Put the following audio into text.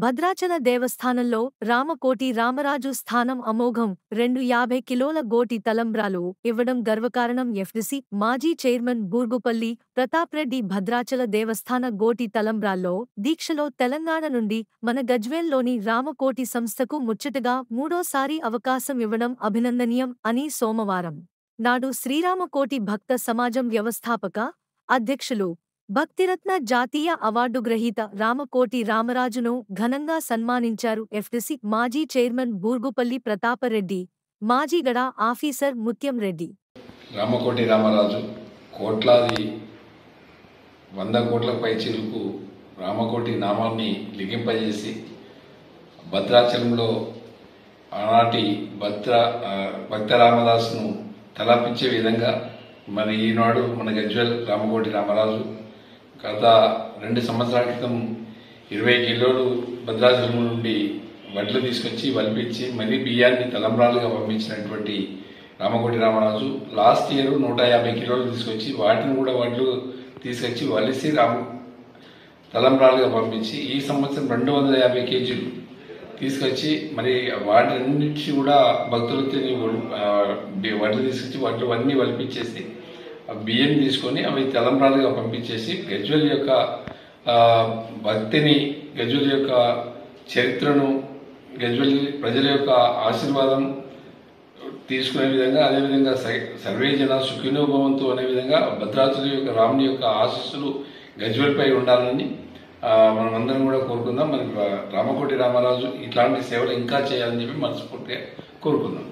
భద్రాచల దేవస్థానంలో రామకోటి రామరాజు స్థానం అమోఘం 250 కిలోల గోటి తలంబ్రాలు ఇవ్వడం గర్వకారణం. ఎఫ్డీసీ మాజీ చైర్మన్ బూర్గుపల్లి ప్రతాప్రెడ్డి భద్రాచల దేవస్థాన గోటి తలంబ్రాల్లో దీక్షలో తెలంగాణ నుండి మన గజ్వేల్లోని రామకోటి సంస్థకు ముచ్చటగా మూడోసారి అవకాశం ఇవ్వడం అభినందనీయం అని సోమవారం నాడు శ్రీరామకోటి భక్త సమాజం వ్యవస్థాపక అధ్యక్షులు భక్తిరత్న జాతీయ అవార్డు గ్రహీత రామకోటి రామరాజును ఘనంగా సన్మానించారు. ఎఫ్డీసీ మాజీ చైర్మన్ బూర్గుపల్లి ప్రతాపరెడ్డి, మాజీ గడా ఆఫీసర్ ముత్యం రెడ్డి. రామకోటి రామరాజు కోట్లాది 100 కోట్ల పైచీలకు రామకోటి నామాన్ని లిఖింపజేసి భద్రాచలంలో ఆనాటి భక్త రామదాసును తలపించే విధంగా ఈనాడు మన గజ్వేల్ రామకోటి రామరాజు గత 2 సంవత్సరాల క్రితం 20 కిలోలు భద్రాచలం నుండి వడ్లు తీసుకొచ్చి వలిపించి మరీ బియ్యాన్ని తలంబ్రాలుగా పంపించినటువంటి రామకోటి రామరాజు లాస్ట్ ఇయర్ 150 కిలోలు తీసుకొచ్చి వాటిని కూడా వడ్లు తీసుకొచ్చి వలిసి తలంబ్రాలుగా పంపించి ఈ సంవత్సరం 250 కేజీలు తీసుకొచ్చి మరి వాటిన్నింటి కూడా భక్తులతో వడ్లు తీసుకొచ్చి వడ్లు అన్నీ వలిపించేసి బియ్యం తీసుకొని అవి తలంబ్రాలుగా పంపించేసి గజ్వేల్ యొక్క భక్తిని, గజ్వేల్ యొక్క చరిత్రను, గజ్వేల్ ప్రజల యొక్క ఆశీర్వాదం తీసుకునే విధంగా, అదేవిధంగా సర్వే జన సుఖినో భవంతు అనే విధంగా భద్రాచలం యొక్క రాముని యొక్క ఆశీస్సులు గజ్వేల్పై ఉండాలని మనమందరం కూడా కోరుకుందాం. మరి రామకోటి రామరాజు ఇట్లాంటి సేవలు ఇంకా చేయాలని చెప్పి మనస్ఫూర్తిగా కోరుకుందాం.